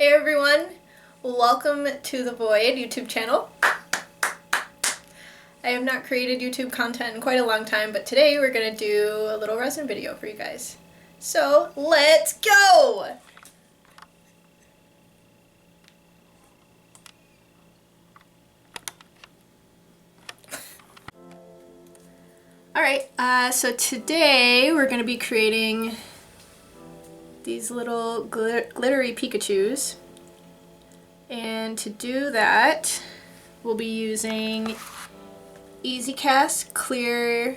Hey everyone, welcome to the Void YouTube channel. I have not created YouTube content in quite a long time, but today we're going to do a little resin video for you guys. So, let's go! Alright, so today we're going to be creating these little glittery Pikachus. And to do that, we'll be using Easy Cast Clear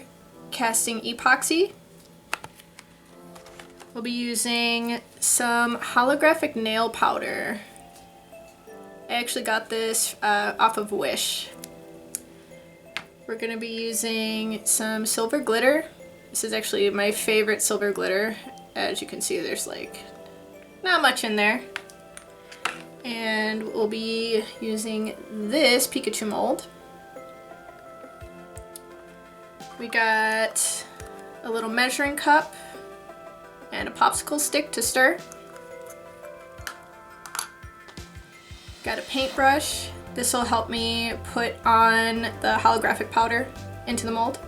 Casting Epoxy. We'll be using some holographic nail powder. I actually got this off of Wish. We're going to be using some silver glitter. This is actually my favorite silver glitter. As you can see, there's like not much in there. And we'll be using this Pikachu mold. We got a little measuring cup and a popsicle stick to stir. Got a paintbrush. This will help me put on the holographic powder into the mold.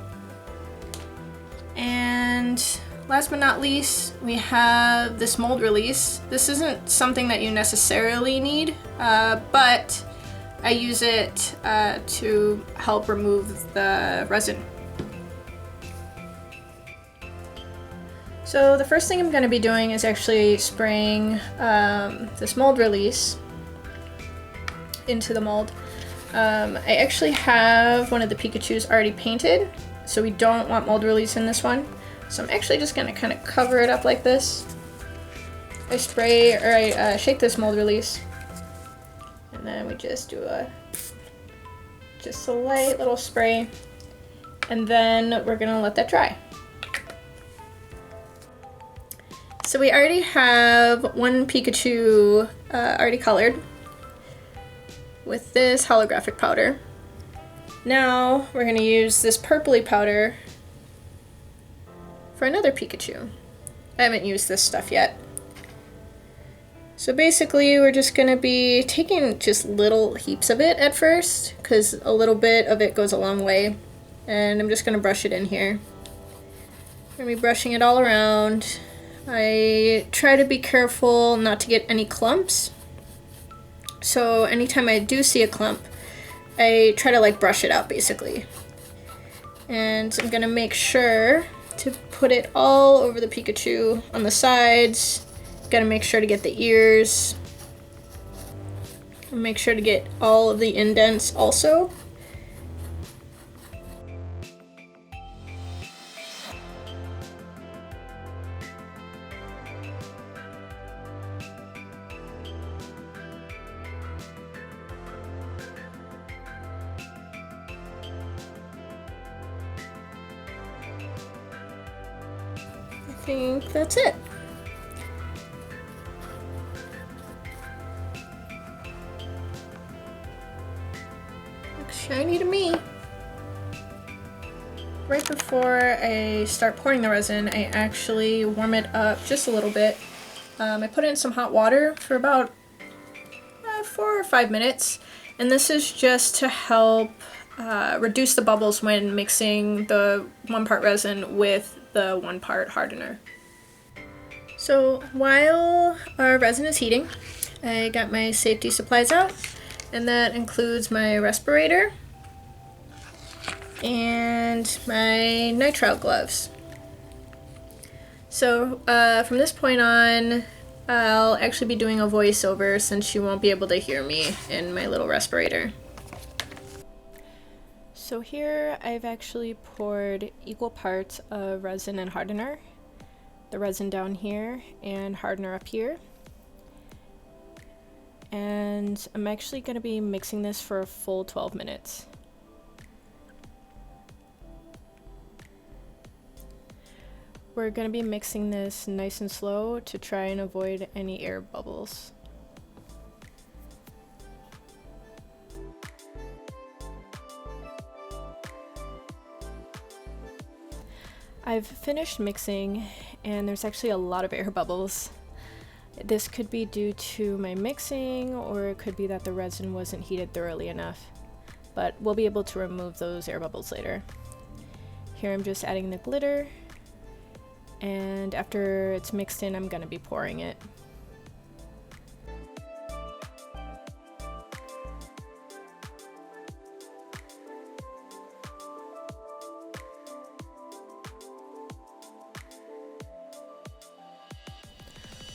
And last but not least, we have this mold release. This isn't something that you necessarily need, but I use it to help remove the resin. So the first thing I'm going to be doing is actually spraying this mold release into the mold. I actually have one of the Pikachus already painted, so we don't want mold release in this one. So I'm actually just going to kind of cover it up like this. I shake this mold release, and then we just do a light little spray, and then we're going to let that dry. So we already have one Pikachu already colored with this holographic powder. Now we're going to use this purpley powder for another Pikachu. I haven't used this stuff yet. So basically we're just going to be taking just little heaps of it at first, because a little bit of it goes a long way. And I'm just going to brush it in here. I'm going to be brushing it all around. I try to be careful not to get any clumps. So anytime I do see a clump, I try to like brush it out basically. And I'm gonna make sure to put it all over the Pikachu on the sides. Gotta make sure to get the ears. And make sure to get all of the indents also. I think that's it. Looks shiny to me. Right before I start pouring the resin, I actually warm it up just a little bit. I put in some hot water for about 4 or 5 minutes, and this is just to help reduce the bubbles when mixing the 1 part resin with the 1 part hardener. So while our resin is heating, I got my safety supplies out, and that includes my respirator and my nitrile gloves. So from this point on, I'll actually be doing a voiceover since you won't be able to hear me in my little respirator. So here I've actually poured equal parts of resin and hardener. The resin down here and hardener up here. And I'm actually going to be mixing this for a full 12 minutes. We're going to be mixing this nice and slow to try and avoid any air bubbles. I've finished mixing and there's actually a lot of air bubbles. This could be due to my mixing, or it could be that the resin wasn't heated thoroughly enough, but we'll be able to remove those air bubbles later. Here I'm just adding the glitter, and after it's mixed in, I'm going to be pouring it.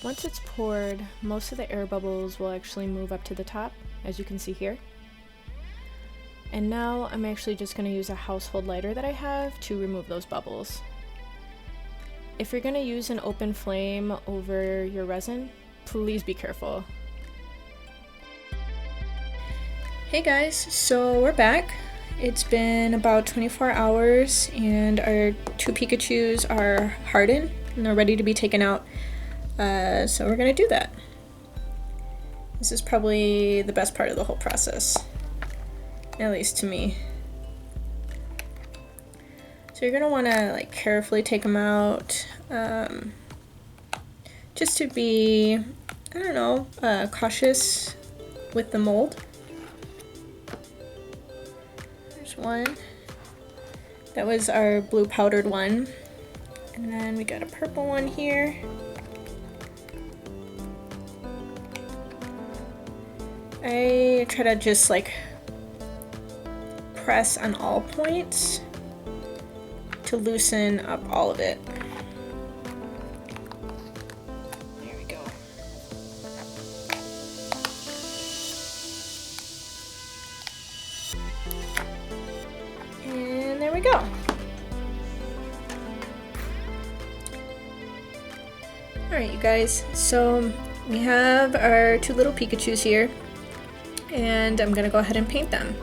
Once it's poured, most of the air bubbles will actually move up to the top, as you can see here. And now I'm actually just going to use a household lighter that I have to remove those bubbles. If you're going to use an open flame over your resin, please be careful. Hey guys, so we're back. It's been about 24 hours and our 2 Pikachus are hardened and they're ready to be taken out. So we're gonna do that. This is probably the best part of the whole process, at least to me. So you're gonna wanna like carefully take them out, just to be, I don't know, cautious with the mold. There's one. That was our blue powdered one. And then we got a purple one here. I try to just like press on all points to loosen up all of it. There we go. And there we go. Alright, you guys, so we have our 2 little Pikachus here. And I'm gonna go ahead and paint them.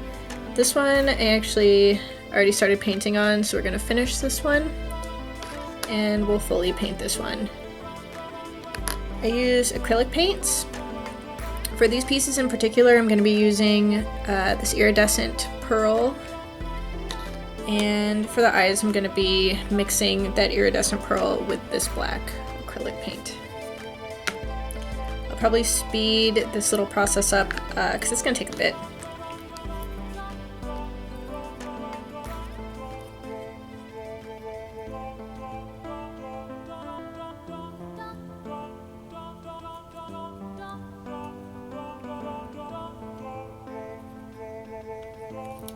This one I actually already started painting on, so we're gonna finish this one and we'll fully paint this one. I use acrylic paints. For these pieces in particular, I'm gonna be using this iridescent pearl, and for the eyes I'm gonna be mixing that iridescent pearl with this black acrylic paint. Probably speed this little process up because it's going to take a bit.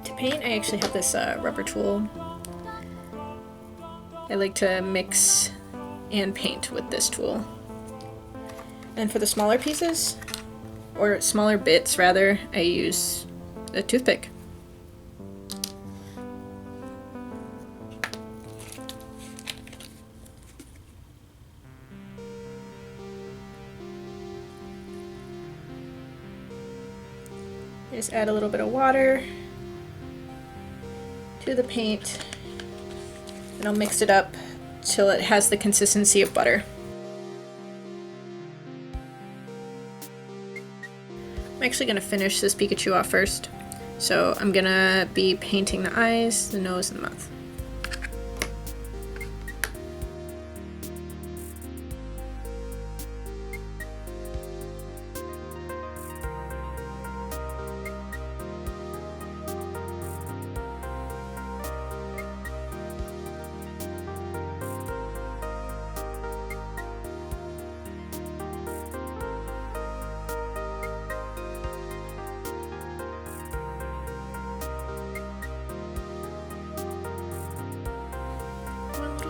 To paint, I actually have this rubber tool. I like to mix and paint with this tool. And for the smaller pieces, or smaller bits rather, I use a toothpick. Just add a little bit of water to the paint, and I'll mix it up till it has the consistency of butter. I'm actually going to finish this Pikachu off first, so I'm going to be painting the eyes, the nose, and the mouth.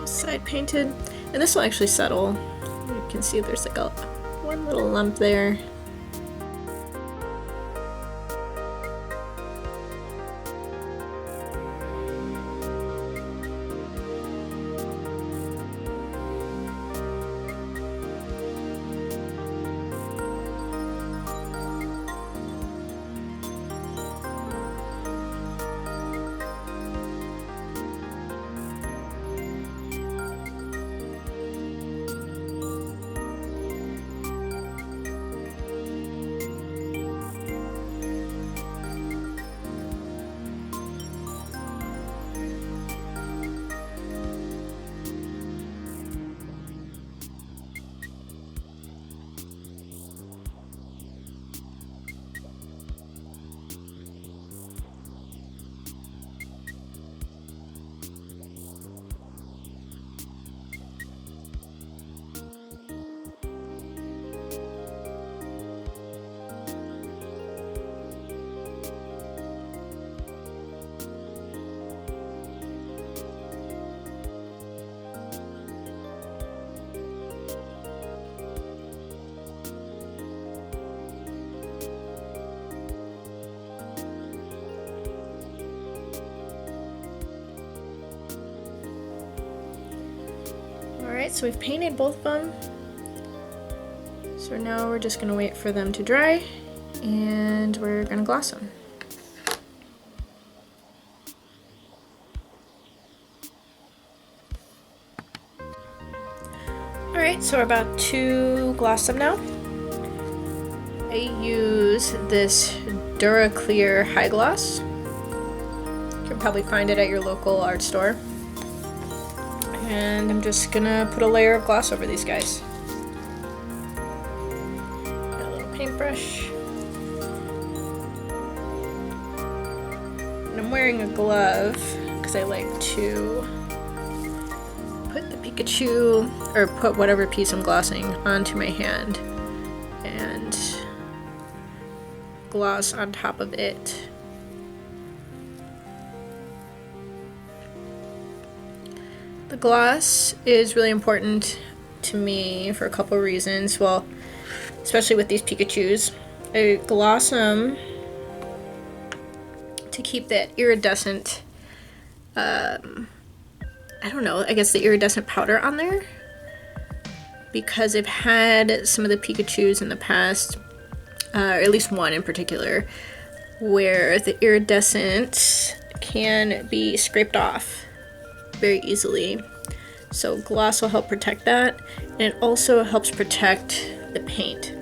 Side painted, and this will actually settle. You can see there's like one little lump there. Alright, so we've painted both of them. So now we're just gonna wait for them to dry and we're gonna gloss them. Alright, so we're about to gloss them now. I use this DuraClear High Gloss. You can probably find it at your local art store. And I'm just gonna put a layer of gloss over these guys. Got a little paintbrush. And I'm wearing a glove because I like to put the Pikachu, or put whatever piece I'm glossing onto my hand and gloss on top of it. The gloss is really important to me for a couple reasons. Well, especially with these Pikachus. I gloss them to keep that iridescent, I don't know, I guess the iridescent powder on there. Because I've had some of the Pikachus in the past, or at least one in particular, where the iridescent can be scraped off very easily. So gloss will help protect that, and it also helps protect the paint.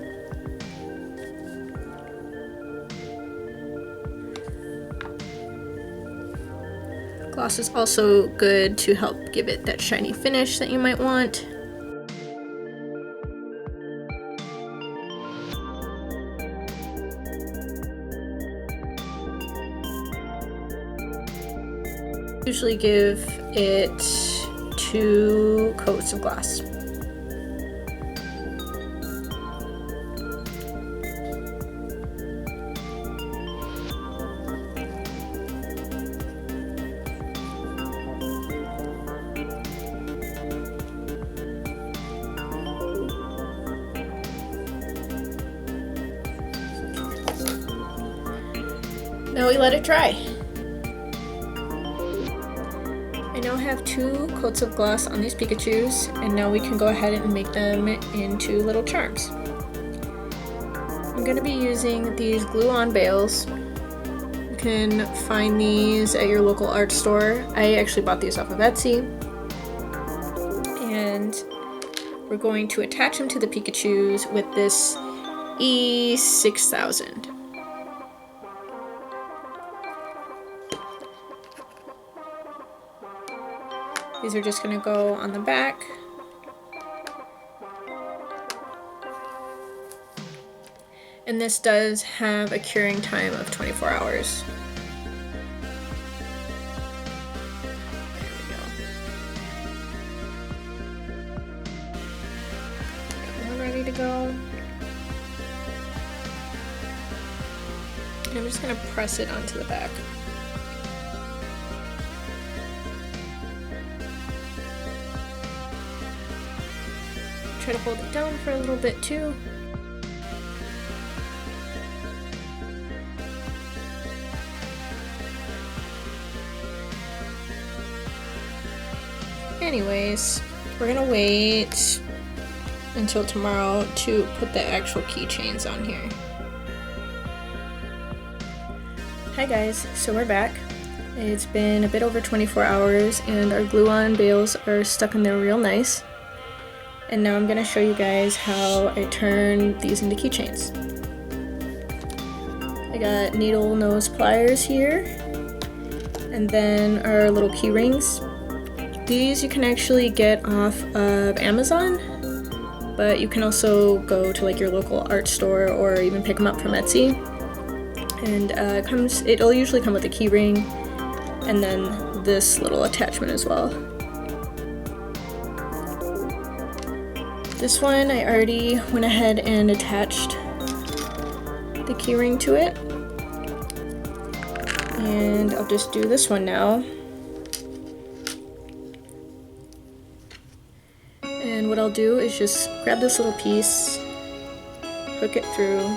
Gloss is also good to help give it that shiny finish that you might want. Usually give it 2 coats of gloss. Now we let it dry. I now have 2 coats of gloss on these Pikachus, and now we can go ahead and make them into little charms. I'm going to be using these glue-on bales. You can find these at your local art store. I actually bought these off of Etsy. And we're going to attach them to the Pikachus with this E6000. These are just going to go on the back. And this does have a curing time of 24 hours. There we go. One ready to go. And I'm just going to press it onto the back. Try to hold it down for a little bit too. Anyways, we're gonna wait until tomorrow to put the actual keychains on here. Hi guys, so we're back. It's been a bit over 24 hours and our glue-on bales are stuck in there real nice. And now I'm going to show you guys how I turn these into keychains. I got needle nose pliers here, and then our little key rings. These you can actually get off of Amazon, but you can also go to like your local art store or even pick them up from Etsy. And it'll usually come with a key ring and then this little attachment as well. This one I already went ahead and attached the keyring to it, and I'll just do this one now. And what I'll do is just grab this little piece, hook it through,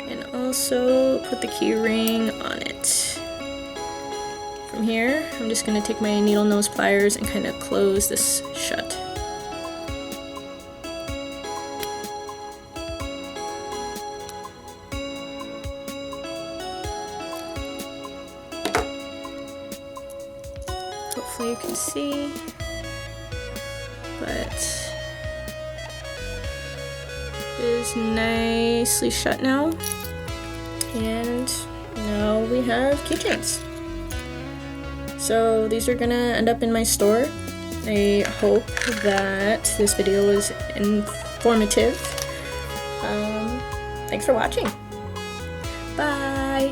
and also put the keyring on it for from here, I'm just going to take my needle nose pliers and kind of close this shut. Hopefully you can see, but it is nicely shut now. And now we have keychains. So these are gonna end up in my store. I hope that this video was informative. Thanks for watching. Bye!